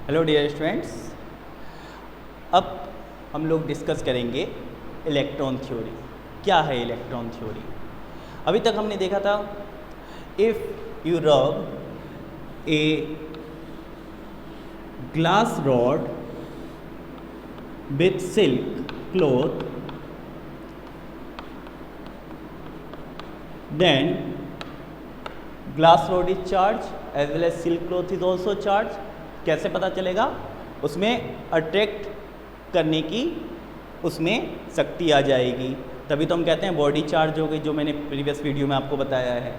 Hello dear students, अब हम लोग डिस्कस करेंगे इलेक्ट्रॉन थ्योरी। क्या है इलेक्ट्रॉन थ्योरी? अभी तक हमने देखा था if you rub a glass rod with silk cloth then glass rod is charged as well as silk cloth is also charged। कैसे पता चलेगा? उसमें अट्रैक्ट करने की उसमें शक्ति आ जाएगी, तभी तो हम कहते हैं बॉडी चार्ज हो गई, जो मैंने प्रीवियस वीडियो में आपको बताया है।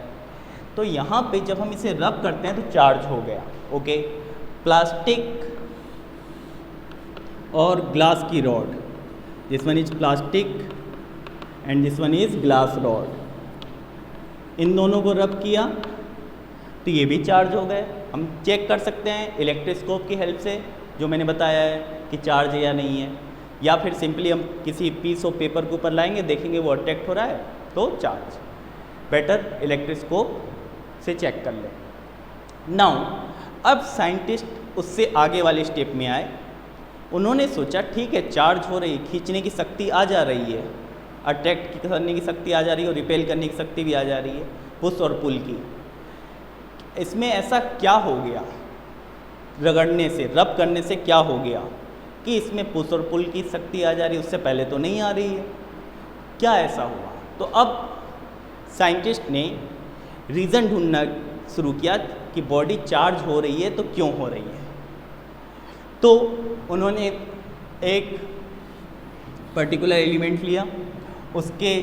तो यहाँ पे जब हम इसे रब करते हैं तो चार्ज हो गया। ओके, प्लास्टिक और ग्लास की rod, this one is plastic and this one is glass rod, इन दोनों को रब किया तो ये भी चार्ज हो गए। हम चेक कर सकते हैं इलेक्ट्रोस्कोप की हेल्प से, जो मैंने बताया है कि चार्ज है या नहीं है, या फिर सिंपली हम किसी पीस ऑफ पेपर के ऊपर लाएंगे, देखेंगे वो अट्रैक्ट हो रहा है तो चार्ज। बेटर इलेक्ट्रोस्कोप से चेक कर लें। नाउ अब साइंटिस्ट उससे आगे वाले स्टेप में आए। उन्होंने सोचा ठीक है, चार्ज हो रही, खींचने की शक्ति आ जा रही है, अट्रैक्ट करने की शक्ति आ जा रही है और रिपेल करने की शक्ति भी आ जा रही है, पुश और पुल की। इसमें ऐसा क्या हो गया, रगड़ने से, रब करने से क्या हो गया कि इसमें पुश और पुल की शक्ति आ जा रही है, उससे पहले तो नहीं आ रही है? क्या ऐसा हुआ? तो अब साइंटिस्ट ने रीज़न ढूंढना शुरू किया कि बॉडी चार्ज हो रही है तो क्यों हो रही है। तो उन्होंने एक पर्टिकुलर एलिमेंट लिया, उसके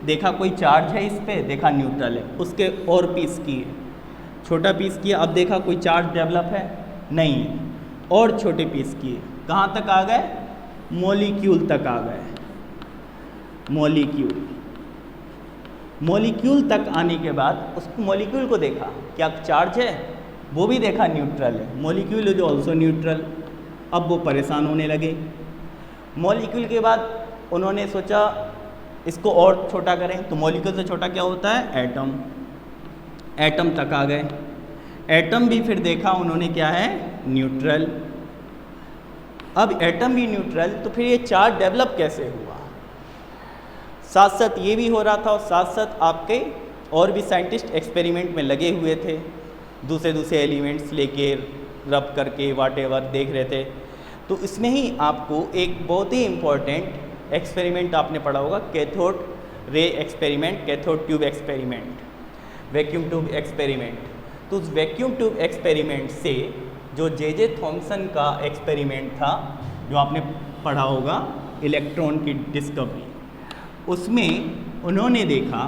देखा कोई चार्ज है इस पे, देखा न्यूट्रल है, उसके और पीस किए, छोटा पीस किया, अब देखा कोई चार्ज डेवलप है, नहीं है, और छोटे पीस किए, कहाँ तक आ गए? मॉलिक्यूल तक आ गए। मॉलिक्यूल तक आने के बाद उस मॉलिक्यूल को देखा, क्या चार्ज है? वो भी देखा न्यूट्रल है, मॉलिक्यूल इज ऑल्सो न्यूट्रल। अब वो परेशान होने लगे। मॉलिक्यूल के बाद उन्होंने सोचा इसको और छोटा करें, तो मॉलिक्यूल से छोटा क्या होता है? एटम। एटम तक आ गए। एटम भी फिर देखा उन्होंने, क्या है? न्यूट्रल। अब एटम भी न्यूट्रल, तो फिर ये चार्ज डेवलप कैसे हुआ? साथ साथ ये भी हो रहा था और साथ साथ आपके और भी साइंटिस्ट एक्सपेरिमेंट में लगे हुए थे, दूसरे एलिमेंट्स लेके रब करके वाटेवर देख रहे थे। तो इसमें ही आपको एक बहुत ही इम्पोर्टेंट एक्सपेरिमेंट आपने पढ़ा होगा, cathode ray experiment, cathode tube experiment, vacuum tube experiment. तो उस वैक्यूम ट्यूब एक्सपेरिमेंट से जो जे थॉमसन का एक्सपेरिमेंट था, जो आपने पढ़ा होगा, इलेक्ट्रॉन की डिस्कवरी, उसमें उन्होंने देखा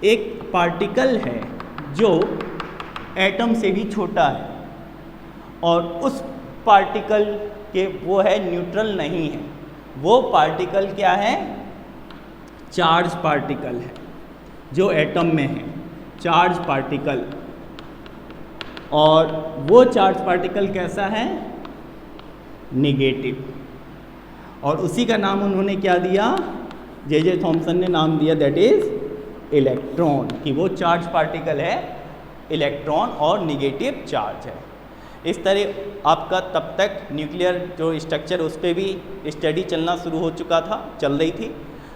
एक पार्टिकल है जो एटम से भी छोटा है, और उस पार्टिकल के वो है न्यूट्रल नहीं है, वो पार्टिकल क्या है? चार्ज पार्टिकल है, जो एटम में है, चार्ज पार्टिकल। और वो चार्ज पार्टिकल कैसा है? नेगेटिव। और उसी का नाम उन्होंने क्या दिया? जे थॉमसन ने नाम दिया, दैट इज इलेक्ट्रॉन, कि वो चार्ज पार्टिकल है, इलेक्ट्रॉन और नेगेटिव चार्ज है। इस तरह आपका तब तक न्यूक्लियर जो स्ट्रक्चर, उस पर भी स्टडी चलना शुरू हो चुका था, चल रही थी।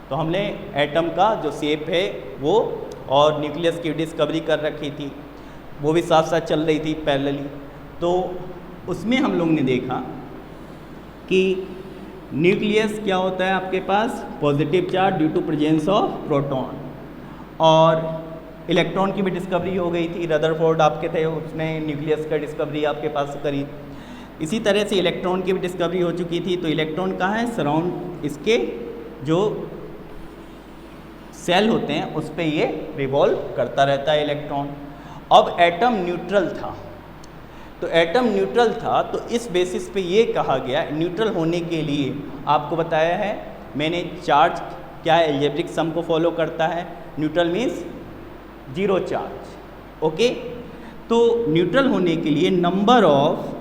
तो हमने एटम का जो शेप है वो और न्यूक्लियस की डिस्कवरी कर रखी थी, वो भी साथ साथ चल रही थी पैरेलली। तो उसमें हम लोग ने देखा कि न्यूक्लियस क्या होता है आपके पास? Positive charge due to presence of proton. और इलेक्ट्रॉन की भी डिस्कवरी हो गई थी, रदरफोर्ड आपके थे, उसने न्यूक्लियस का डिस्कवरी आपके पास करी। इसी तरह से इलेक्ट्रॉन की भी डिस्कवरी हो चुकी थी। तो इलेक्ट्रॉन कहाँ है? सराउंड इसके जो सेल होते हैं उस पर ये रिवॉल्व करता रहता है इलेक्ट्रॉन। अब एटम न्यूट्रल था, तो एटम न्यूट्रल था, तो इस बेसिस पे ये कहा गया, न्यूट्रल होने के लिए आपको बताया है मैंने, चार्ज क्या है? एल्जेब्रिक सम को फॉलो करता है। Neutral means zero charge. Okay, तो न्यूट्रल होने के लिए number of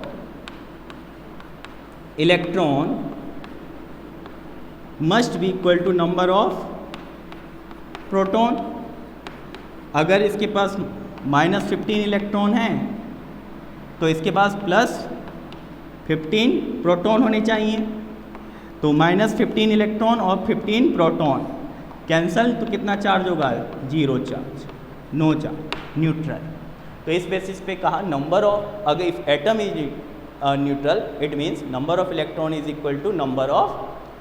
electron must be equal to number of proton. अगर इसके पास -15 इलेक्ट्रॉन हैं तो इसके पास 15 प्रोटॉन होने चाहिए, तो -15 इलेक्ट्रॉन और 15 प्रोटॉन कैंसल, तो कितना चार्ज होगा? 0 चार्ज, नो चार्ज, न्यूट्रल। तो इस बेसिस पे कहा नंबर ऑफ, अगर if atom is neutral it means number of electron is equal to number of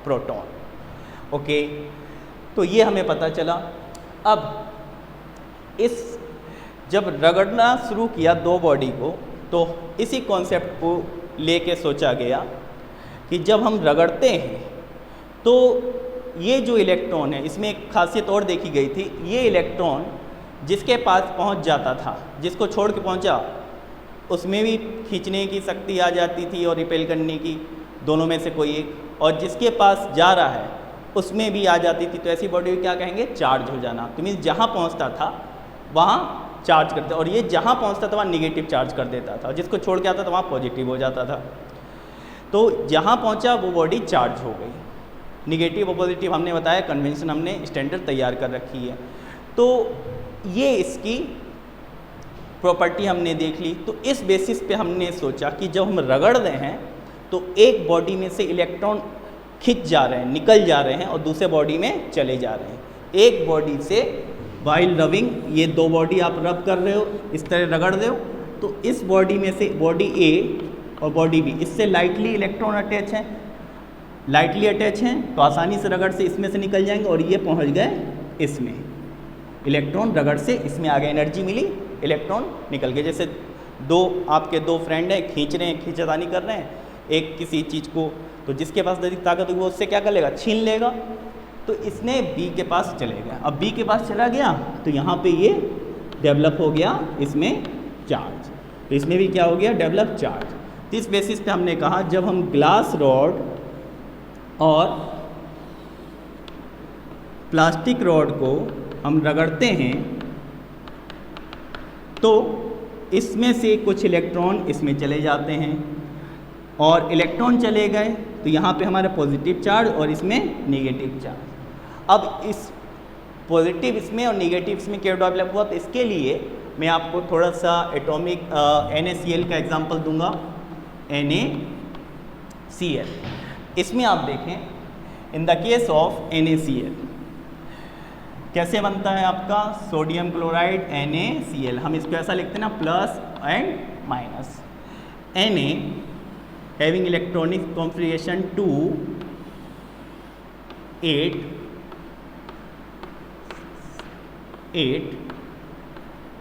proton. Okay, तो ये हमें पता चला। अब इस जब रगड़ना शुरू किया दो बॉडी को, तो इसी कॉन्सेप्ट को लेके सोचा गया कि जब हम रगड़ते हैं तो ये जो इलेक्ट्रॉन है, इसमें एक खासियत और देखी गई थी, ये इलेक्ट्रॉन जिसके पास पहुंच जाता था, जिसको छोड़ के पहुंचा, उसमें भी खींचने की शक्ति आ जाती थी और रिपेल करने की, दोनों में से कोई एक, और जिसके पास जा रहा है उसमें भी आ जाती थी। तो ऐसी बॉडी को क्या कहेंगे? चार्ज हो जाना। तो मीन्स जहाँ पहुँचता था वहाँ चार्ज करते, और ये जहाँ पहुँचता था वहाँ निगेटिव चार्ज कर देता था, और जिसको छोड़ के आता था वहाँ पॉजिटिव हो जाता था। तो जहाँ पहुँचा वो बॉडी चार्ज हो गई। निगेटिव और पॉजिटिव हमने बताया, कन्वेंशन हमने स्टैंडर्ड तैयार कर रखी है। तो ये इसकी प्रॉपर्टी हमने देख ली। तो इस बेसिस पे हमने सोचा कि जब हम रगड़ रहे हैं तो एक बॉडी में से इलेक्ट्रॉन खिंच जा रहे हैं, निकल जा रहे हैं, और दूसरे बॉडी में चले जा रहे हैं। एक बॉडी से वाइल रबिंग, ये दो बॉडी आप रब कर रहे हो, इस तरह रगड़ रहे हो, तो इस बॉडी में से बॉडी ए और बॉडी बी, इससे लाइटली इलेक्ट्रॉन अटैच हैं, लाइटली अटैच हैं, तो आसानी से रगड़ से इसमें से निकल जाएंगे, और ये पहुंच गए इसमें। इलेक्ट्रॉन रगड़ से इसमें आ गए, एनर्जी मिली, इलेक्ट्रॉन निकल गए। जैसे आपके दो फ्रेंड हैं, खींच रहे हैं, खींचतानी कर रहे हैं एक किसी चीज़ को, तो जिसके पास अधिक ताकत होगी वो उससे क्या कर लेगा? छीन लेगा। तो इसने बी के पास चले गया। अब बी के पास चला गया तो यहाँ पे ये डेवलप हो गया इसमें चार्ज, तो इसमें भी क्या हो गया? Develop charge. तो इस बेसिस पे हमने कहा जब हम ग्लास रॉड और प्लास्टिक रॉड को हम रगड़ते हैं तो इसमें से कुछ इलेक्ट्रॉन इसमें चले जाते हैं, और इलेक्ट्रॉन चले गए तो यहाँ पे हमारा पॉजिटिव चार्ज और इसमें नेगेटिव चार्ज। अब इस पॉजिटिव इसमें और नेगेटिव इसमें क्या डेवलप हुआ? तो इसके लिए मैं आपको थोड़ा सा एटॉमिक NaCl का एग्जांपल दूंगा। NaCl, इसमें आप देखें in the case of NaCl कैसे बनता है आपका? सोडियम क्लोराइड NaCl, हम इसको ऐसा लिखते हैं ना, plus and minus. Na having electronic configuration 2, 8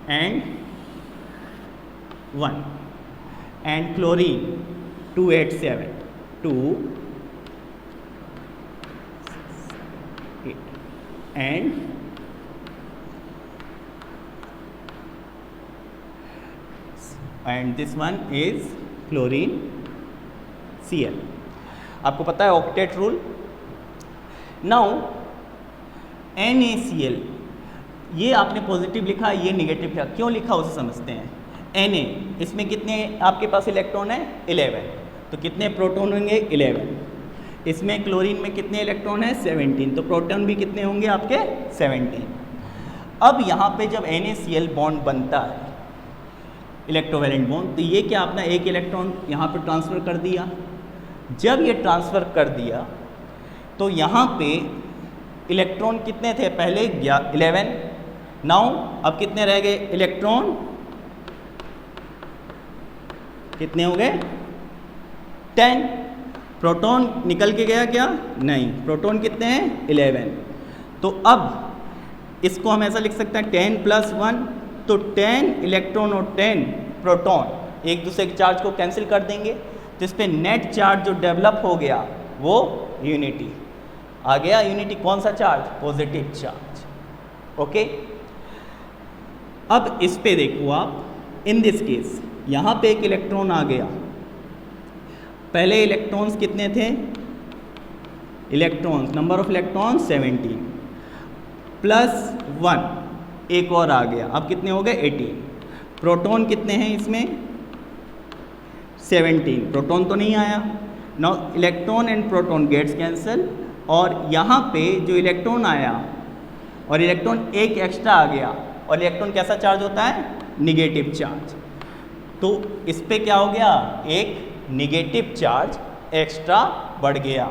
and 1, and chlorine 287, 2, 8 and this one is chlorine Cl। आपको पता है ऑक्टेट रूल। नाउ NaCl, ये आपने पॉजिटिव लिखा, ये नेगेटिव लिखा, क्यों लिखा उसे समझते हैं। Na, इसमें कितने आपके पास इलेक्ट्रॉन है? 11, तो कितने प्रोटॉन होंगे? 11। इसमें क्लोरीन में कितने इलेक्ट्रॉन है? 17, तो प्रोटॉन भी कितने होंगे आपके? 17। अब यहाँ पे जब NaCl बॉन्ड बनता है, इलेक्ट्रोवैलेंट बॉन्ड, तो ये क्या अपना एक इलेक्ट्रॉन यहाँ पे ट्रांसफ़र कर दिया। जब ये ट्रांसफ़र कर दिया तो यहाँ पे इलेक्ट्रॉन कितने थे? पहले 11, नाउ अब कितने रह गए इलेक्ट्रॉन? कितने हो गए? 10। प्रोटॉन निकल के गया क्या? नहीं, प्रोटॉन कितने हैं? 11। तो अब इसको हम ऐसा लिख सकते हैं 10 + 1, तो 10 इलेक्ट्रॉन और 10 प्रोटॉन एक दूसरे के चार्ज को कैंसिल कर देंगे, तो इस पर नेट चार्ज जो डेवलप हो गया वो यूनिटी आ गया। यूनिटी कौन सा चार्ज? Positive charge. ओके, अब इस पे देखो आप, इन दिस केस यहाँ पे एक इलेक्ट्रॉन आ गया। पहले इलेक्ट्रॉन्स कितने थे? इलेक्ट्रॉन्स, नंबर ऑफ इलेक्ट्रॉन्स 17 + 1 एक और आ गया, अब कितने हो गए? 18। प्रोटॉन कितने हैं इसमें? 17। प्रोटॉन तो नहीं आया। Now electron and proton gets cancel, और यहाँ पे जो इलेक्ट्रॉन आया और इलेक्ट्रॉन एक एक्स्ट्रा आ गया, और इलेक्ट्रॉन कैसा चार्ज होता है? Negative charge. तो इस पे क्या हो गया? एक निगेटिव चार्ज एक्स्ट्रा बढ़ गया।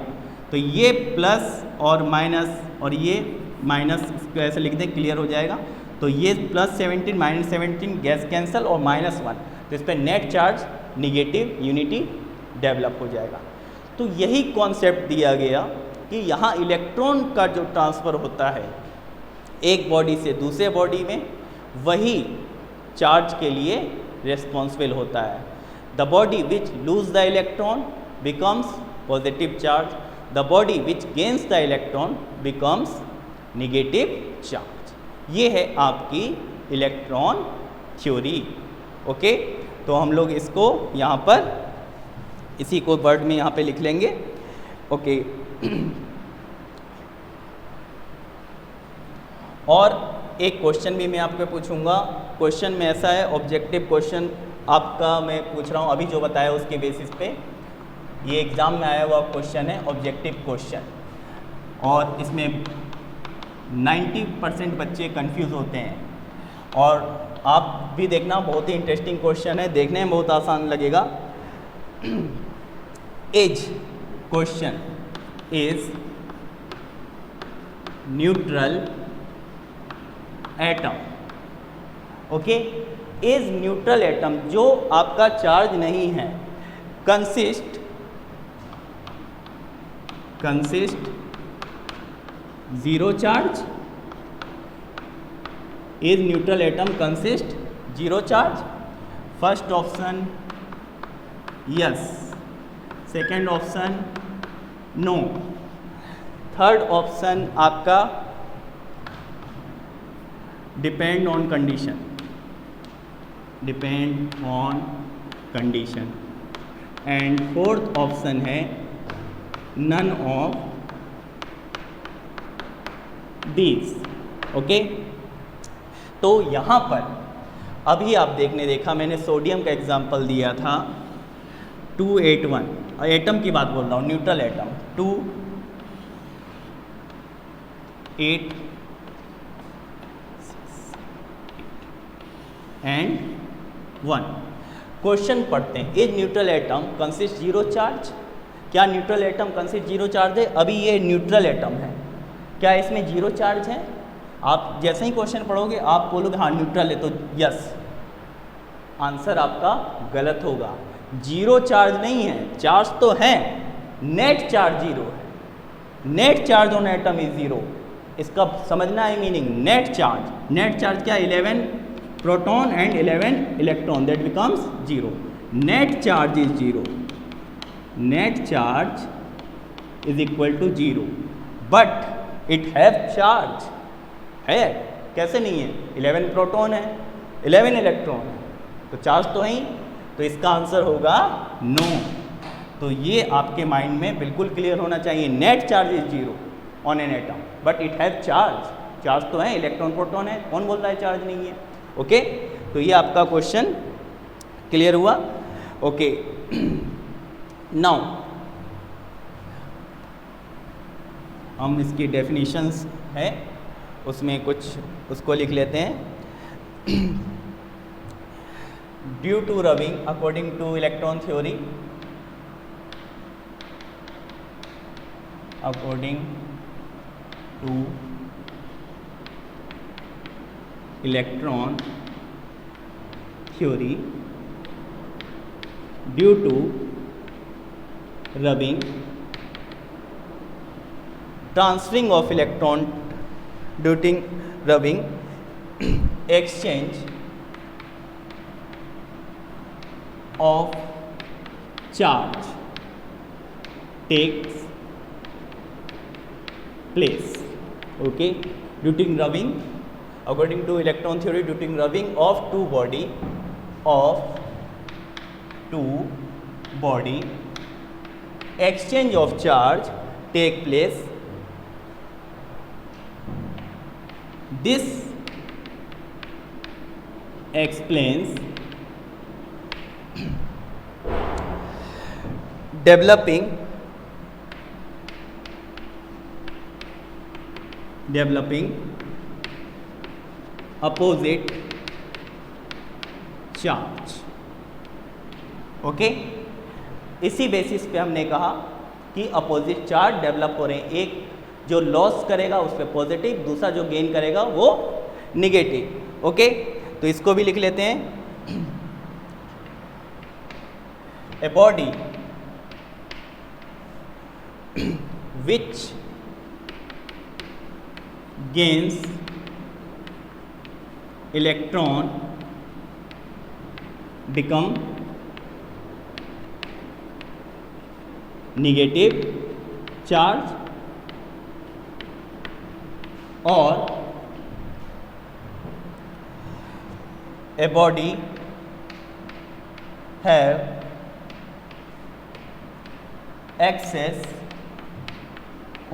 तो ये प्लस और माइनस और ये माइनस, इसको ऐसे लिख दें, क्लियर हो जाएगा। तो ये +17 -17 गैस कैंसल और -1, तो इस पर net charge negative unity develop हो जाएगा। तो यही कॉन्सेप्ट दिया गया कि यहाँ इलेक्ट्रॉन का जो ट्रांसफ़र होता है एक बॉडी से दूसरे बॉडी में, वही चार्ज के लिए रिस्पॉन्सिबल होता है। The body which lose the electron becomes positive charge, the body which gains the electron becomes negative charge. ये है आपकी इलेक्ट्रॉन थ्योरी। ओके, तो हम लोग इसको यहाँ पर इसी को वर्ड में यहाँ पे लिख लेंगे। ओके, और एक क्वेश्चन भी मैं आपको पूछूंगा। क्वेश्चन में ऐसा है, ऑब्जेक्टिव क्वेश्चन आपका मैं पूछ रहा हूँ अभी जो बताया उसके बेसिस पे, ये एग्ज़ाम में आया हुआ क्वेश्चन है, ऑब्जेक्टिव क्वेश्चन, और इसमें 90% बच्चे कंफ्यूज होते हैं। और आप भी देखना, बहुत ही इंटरेस्टिंग क्वेश्चन है, देखने में बहुत आसान लगेगा। Is question is neutral atom, okay, is neutral atom जो आपका चार्ज नहीं है, consist zero charge, is neutral atom consist zero charge. First option yes, second option no, third option आपका depend on condition, depend on condition, and fourth option है none of these. Okay, तो यहाँ पर अभी आप देखा मैंने सोडियम का एग्जांपल दिया था 281, और एटम की बात बोल रहा हूँ, न्यूट्रल एटम 2, 8 एंड 1। क्वेश्चन पढ़ते हैं, is neutral atom consist zero charge, क्या neutral atom consist zero charge है? अभी ये न्यूट्रल एटम है, क्या इसमें जीरो चार्ज है? आप जैसे ही क्वेश्चन पढ़ोगे आप बोलोगे हाँ न्यूट्रल है, तो यस, आंसर आपका गलत होगा। जीरो चार्ज नहीं है, चार्ज तो है, नेट चार्ज जीरो है, net charge on atom is zero. इसका समझना है मीनिंग, नेट चार्ज क्या, 11 proton and 11 electron, that becomes zero. Net charge is zero, net charge is equal to zero, but it have charge है, कैसे नहीं है, 11 proton है, 11 इलेक्ट्रॉन है, तो चार्ज तो है ही, तो इसका आंसर होगा नो। तो ये आपके माइंड में बिल्कुल क्लियर होना चाहिए, net charge is zero on an atom but it have charge, charge तो है, इलेक्ट्रॉन प्रोटॉन है, कौन बोल रहा है चार्ज नहीं है। ओके, तो ये आपका क्वेश्चन क्लियर हुआ। ओके, नाउ हम इसकी डेफिनेशंस है उसमें कुछ उसको लिख लेते हैं। Due to rubbing according to electron theory, according to electron theory, due to rubbing, transferring of electron during rubbing, exchange of charge takes place. Okay, during rubbing, according to electron theory, during rubbing of two body, exchange of charge take place. This explains developing opposite charge. Okay, इसी basis पे हमने कहा कि opposite charge develop हो रहे हैं, एक जो लॉस करेगा उस पर पॉजिटिव, दूसरा जो गेन करेगा वो निगेटिव। ओके, तो इसको भी लिख लेते हैं। A body which gains electron become negative charge or a body have excess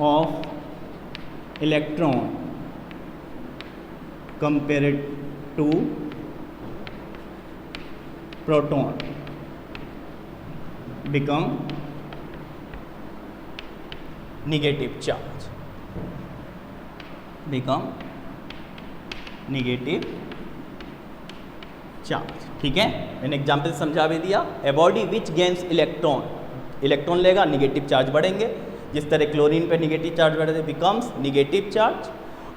of electron compared to proton become negative charge, become negative charge. ठीक है, मैंने एग्जाम्पल समझा भी दिया। A body which gains electron, electron लेगा, negative charge बढ़ेंगे, जिस तरह क्लोरीन पे निगेटिव चार्ज बढ़े बिकम्स निगेटिव चार्ज,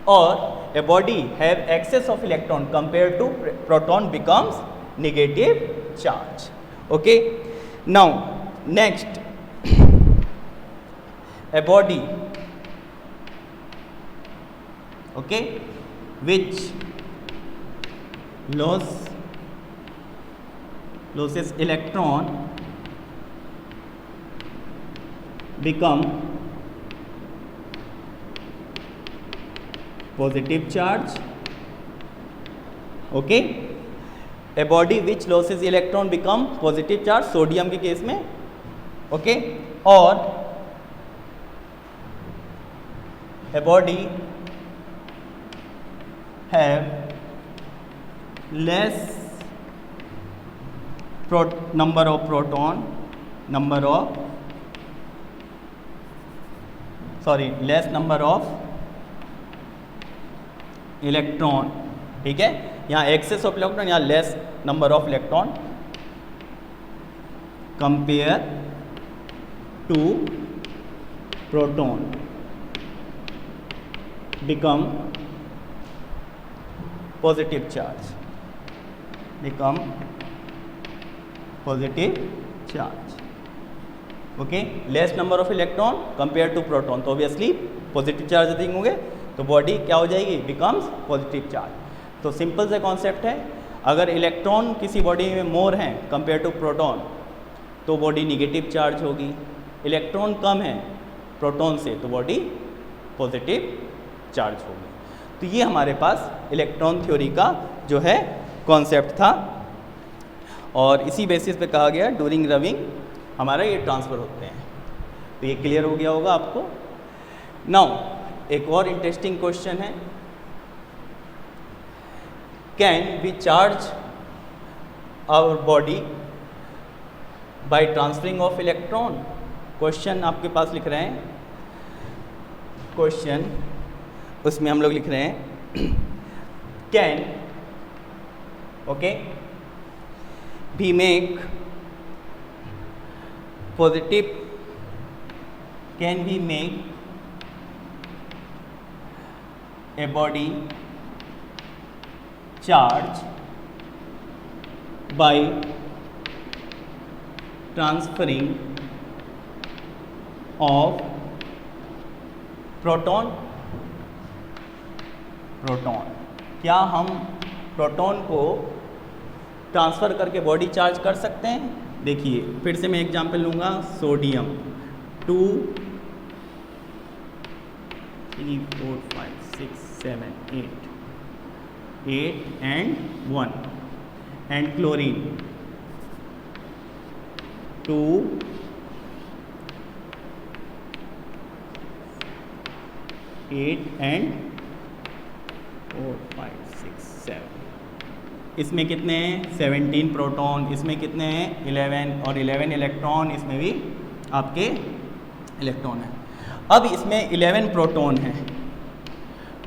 और a body have excess of electron compare to proton becomes negative charge. Okay, now next, a body okay which loses electron become positive charge। Okay, a body which loses electron become positive charge, sodium के case में। Okay, और a body have less number of proton, less number of electron. ठीक है, यहाँ excess of electron, यहाँ less number of electron compare to proton become positive charge, become positive charge. Okay, less number of electron compare to proton, तो obviously positive charge अधिक होंगे, तो body क्या हो जाएगी, बिकम्स पॉजिटिव चार्ज। तो simple से कॉन्सेप्ट है, अगर इलेक्ट्रॉन किसी बॉडी में मोर हैं कंपेयर टू प्रोटॉन तो बॉडी निगेटिव चार्ज होगी, इलेक्ट्रॉन कम है प्रोटॉन से तो बॉडी पॉजिटिव चार्ज होगी। तो ये हमारे पास इलेक्ट्रॉन थ्योरी का जो है कॉन्सेप्ट था, और इसी बेसिस पे कहा गया ड्यूरिंग रविंग हमारा ये ट्रांसफ़र होते हैं। तो ये क्लियर हो गया होगा आपको। नाउ एक और इंटरेस्टिंग क्वेश्चन है, can we charge our body by transferring of electron. Question आपके पास लिख रहे हैं, क्वेश्चन उसमें हम लोग लिख रहे हैं can okay we make positive, can we make a body charge by transferring of proton, क्या हम प्रोटॉन को ट्रांसफ़र करके बॉडी चार्ज कर सकते हैं। देखिए फिर से मैं एग्जांपल लूँगा, sodium 2 3 4 5 6 7 8 and 1 and chlorine 2 8 and 4 5 6 7, इसमें कितने हैं 17 प्रोटॉन, इसमें कितने हैं 11 और 11 इलेक्ट्रॉन, इसमें भी आपके इलेक्ट्रॉन हैं। अब इसमें 11 प्रोटॉन हैं,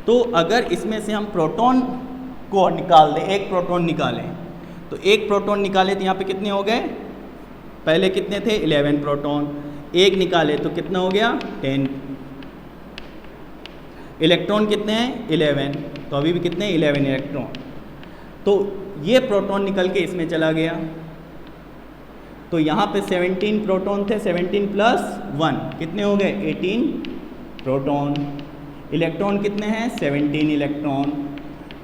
तो अगर इसमें से हम प्रोटॉन को निकाल दें, एक प्रोटॉन निकालें, तो एक प्रोटॉन निकाले तो यहाँ पे कितने हो गए पहले कितने थे 11 प्रोटॉन, एक निकाले तो कितना हो गया 10। इलेक्ट्रॉन कितने हैं 11, तो अभी भी कितने 11 इलेक्ट्रॉन। तो ये प्रोटॉन निकल के इसमें चला गया, तो यहाँ पे 17 प्रोटॉन थे, 17 प्लस 1 कितने हो गए 18 प्रोटॉन। इलेक्ट्रॉन कितने हैं 17 इलेक्ट्रॉन।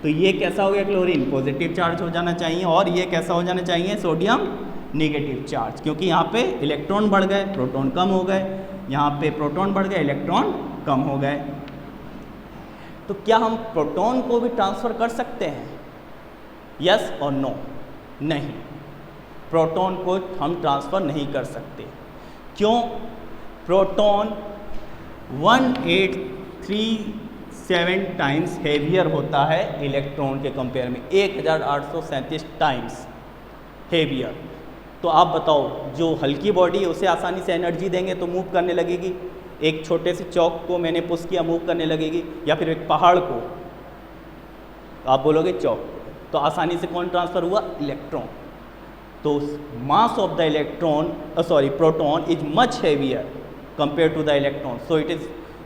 तो ये कैसा हो गया क्लोरीन, पॉजिटिव चार्ज हो जाना चाहिए, और ये कैसा हो जाना चाहिए सोडियम नेगेटिव चार्ज, क्योंकि यहाँ पे इलेक्ट्रॉन बढ़ गए प्रोटॉन कम हो गए, यहाँ पे प्रोटॉन बढ़ गए इलेक्ट्रॉन कम हो गए। तो क्या हम प्रोटॉन को भी ट्रांसफ़र कर सकते हैं, यस और नो? नहीं, प्रोटॉन को हम ट्रांसफ़र नहीं कर सकते। क्यों? प्रोटॉन 1837 टाइम्स हेवियर होता है इलेक्ट्रॉन के कंपेयर में, 1837 टाइम्स हेवियर। तो आप बताओ, जो हल्की बॉडी है उसे आसानी से एनर्जी देंगे तो मूव करने लगेगी, एक छोटे से चौक को मैंने पुश किया मूव करने लगेगी, या फिर एक पहाड़ को आप बोलोगे चौक, तो आसानी से कौन ट्रांसफ़र हुआ, इलेक्ट्रॉन। तो mass of the electron proton is much heavier compare to the electron, so it is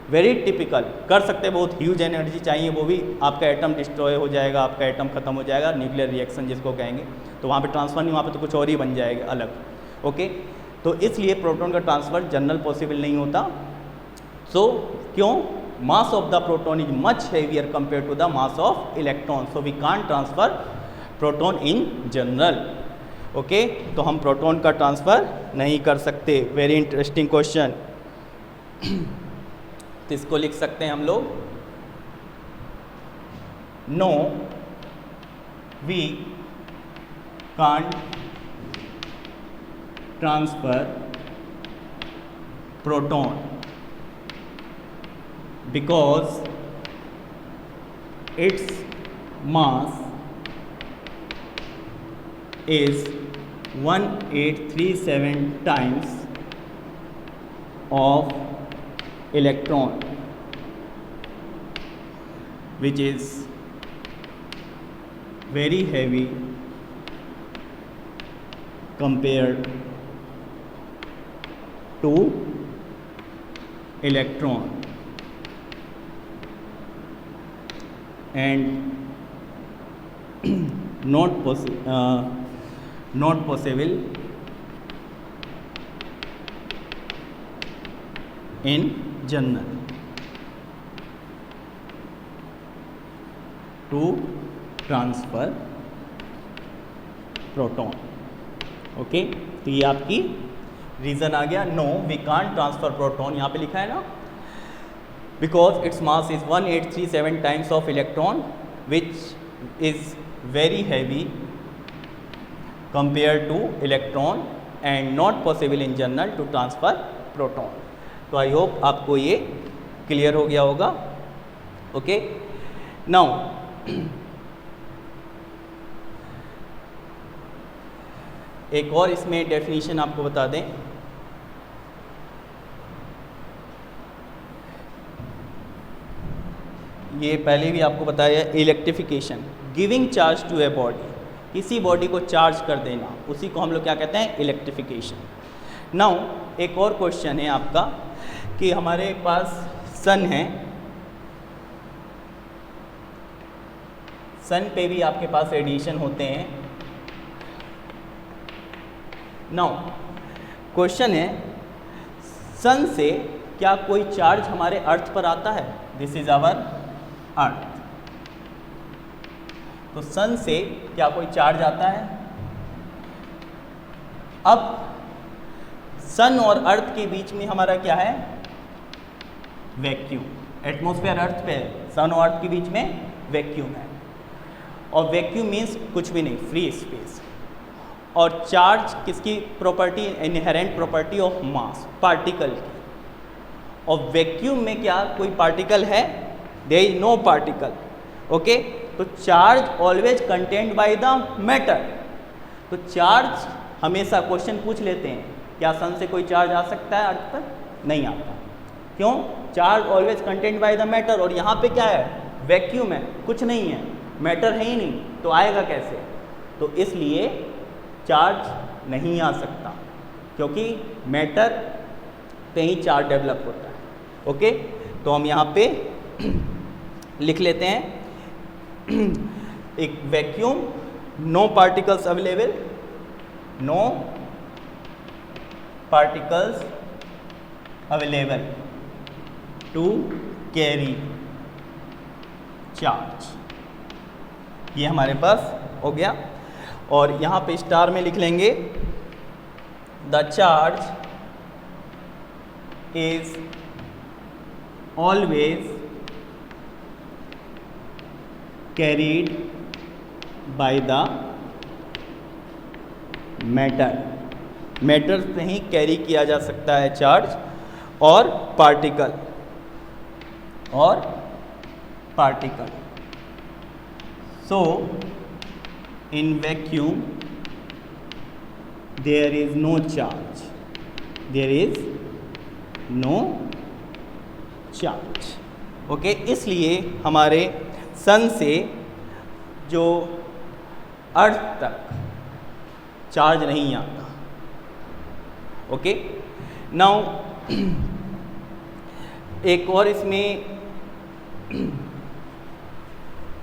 very typical. कर सकते बहुत ह्यूज एनर्जी चाहिए, वो भी आपका एटम डिस्ट्रॉय हो जाएगा, आपका एटम खत्म हो जाएगा, न्यूक्लियर रिएक्शन जिसको कहेंगे, तो वहाँ पे ट्रांसफ़र नहीं, वहाँ पे तो कुछ और ही बन जाएगा अलग। ओके, तो इसलिए प्रोटॉन का ट्रांसफ़र जनरल पॉसिबल नहीं होता। सो क्यों? Mass of the proton is much heavier compare to the mass of electron, so we can't transfer proton in general. Okay, तो हम प्रोटॉन का ट्रांसफ़र नहीं कर सकते। Very interesting question. तो इसको लिख सकते हैं हम लोग, no we can't transfer proton because its mass is 1837 times of electron, which is very heavy compared to electron, and not possible in general to transfer proton. Okay, तो ये आपकी रीज़न आ गया, no we can't transfer proton. यहाँ पे लिखा है ना, because its mass is 1837 times of electron, which is very heavy compared to electron and not possible in general to transfer proton. तो आई होप आपको ये क्लियर हो गया होगा। ओके, नाउ एक और इसमें डेफिनेशन आपको बता दें। ये पहले भी आपको बताया, electrification, giving charge to a body, किसी बॉडी को चार्ज कर देना, उसी को हम लोग क्या कहते हैं, इलेक्ट्रिफिकेशन। नाउ एक और क्वेश्चन है आपका कि हमारे पास सन है, सन पे भी आपके पास रेडिएशन होते हैं। नाउ क्वेश्चन है, सन से क्या कोई चार्ज हमारे अर्थ पर आता है? This is our earth. तो सन से क्या कोई चार्ज आता है? अब सन और अर्थ के बीच में हमारा क्या है, वैक्यूम। एटमॉस्फेयर अर्थ पे है, सन और अर्थ के बीच में वैक्यूम है, और वैक्यूम मीन्स कुछ भी नहीं, फ्री स्पेस। और चार्ज किसकी property, inherent property of mass, particle की। और वैक्यूम में क्या कोई पार्टिकल है? There is no particle. Okay, तो charge always contained by the matter. तो चार्ज हमेशा, क्वेश्चन पूछ लेते हैं, क्या सन से कोई चार्ज आ सकता है अर्थ पर? नहीं आता। क्यों? Charge always contained by the matter, और यहाँ पे क्या है, वैक्यूम है, कुछ नहीं है, मैटर है ही नहीं, तो आएगा कैसे? तो इसलिए चार्ज नहीं आ सकता। क्योंकि मैटर पे ही चार्ज डेवलप होता है। ओके, तो हम यहाँ पे लिख लेते हैं एक vacuum, no particles available, no particles available to carry charge. ये हमारे पास हो गया। और यहाँ पे स्टार में लिख लेंगे the charge is always carried by the matter. Matter से ही कैरी किया जा सकता है चार्ज और particle so in vacuum there is no charge, there is no charge. Okay, इसलिए हमारे सन से जो अर्थ तक चार्ज नहीं आता। ओके, नाउ एक और इसमें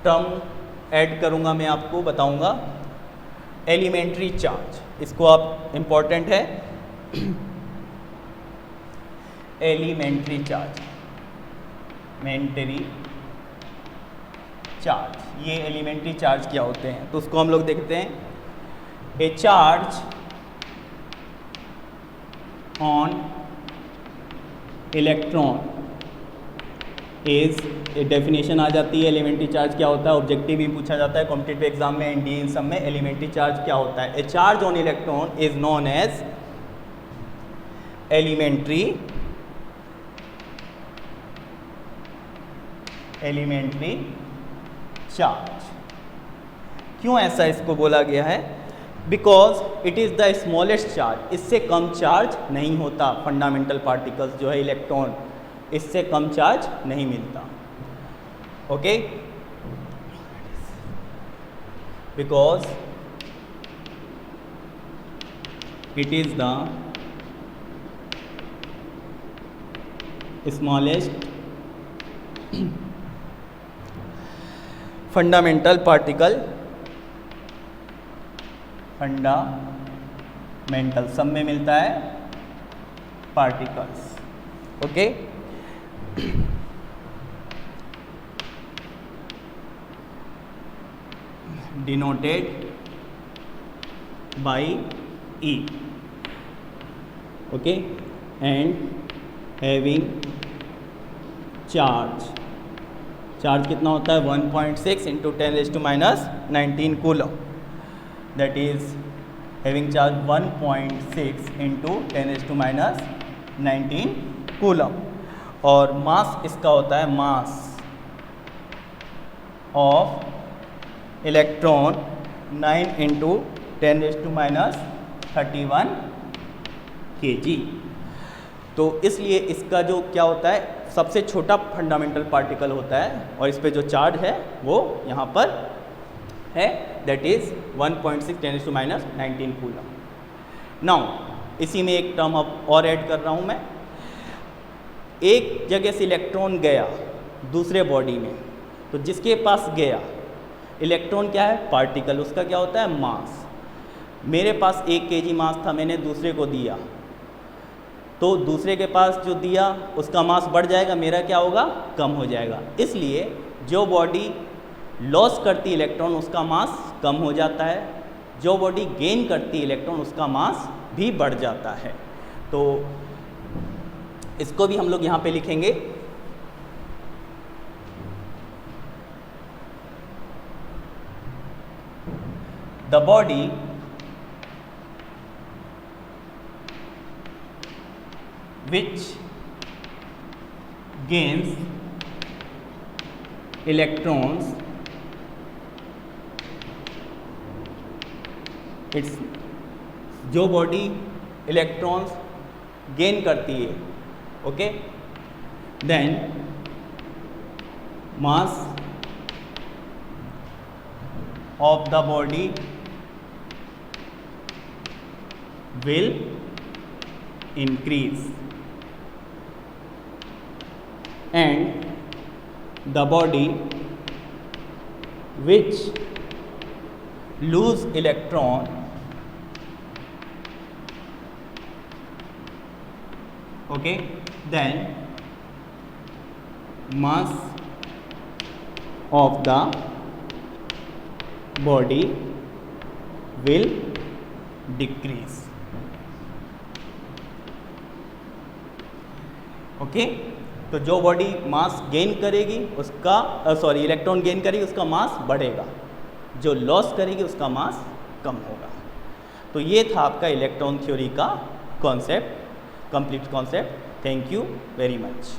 टर्म ऐड करूंगा, मैं आपको बताऊंगा एलिमेंट्री चार्ज। इसको आप इम्पॉर्टेंट है एलिमेंट्री चार्ज, एलिमेंट्री चार्ज। ये एलिमेंट्री चार्ज क्या होते हैं तो उसको हम लोग देखते हैं। A charge on electron is, definition आ जाती है एलिमेंट्री चार्ज क्या होता है, ऑब्जेक्टिव भी पूछा जाता है कॉम्पिटिटिव एग्जाम में, एनडीए इन सब में एलिमेंट्री चार्ज क्या होता है। A charge on electron is known as elementary charge. क्यों ऐसा इसको बोला गया है? Because it is the smallest charge, इससे कम चार्ज नहीं होता। फंडामेंटल पार्टिकल्स जो है इलेक्ट्रॉन, इससे कम चार्ज नहीं मिलता। Okay, because it is the smallest fundamental particle, fundamental सब में मिलता है particles. Okay, denoted by E, okay, and having charge कितना होता है 1.6 into 10⁻⁻19 coulomb, that is having charge 1.6 into 10⁻⁻19 coulomb. और मास इसका होता है मास ऑफ इलेक्ट्रॉन 9 इंटू 10⁻31 kg। तो इसलिए इसका जो क्या होता है सबसे छोटा फंडामेंटल पार्टिकल होता है और इस पे जो चार्ज है वो यहाँ पर है, दैट इज 1.6 10⁻⁻19 कूलम। नाउ इसी में एक टर्म अब और ऐड कर रहा हूँ मैं। एक जगह से इलेक्ट्रॉन गया दूसरे बॉडी में, तो जिसके पास गया इलेक्ट्रॉन क्या है पार्टिकल, उसका क्या होता है मास। मेरे पास 1 kg मास था, मैंने दूसरे को दिया, तो दूसरे के पास जो दिया उसका मास बढ़ जाएगा, मेरा क्या होगा कम हो जाएगा। इसलिए जो बॉडी लॉस करती है इलेक्ट्रॉन उसका मास कम हो जाता है, जो बॉडी गेन करती है इलेक्ट्रॉन उसका मास भी बढ़ जाता है। तो इसको भी हम लोग यहाँ पे लिखेंगे the body which gains electrons, it's जो बॉडी इलेक्ट्रॉन्स गेन करती है, okay, then mass of the body will increase and the body which lose electron okay, then mass of the body will decrease. Okay, तो जो body mass gain करेगी उसका electron gain करेगी उसका मास बढ़ेगा, जो लॉस करेगी उसका मास कम होगा। तो ये था आपका इलेक्ट्रॉन थ्योरी का concept, complete concept. Thank you very much.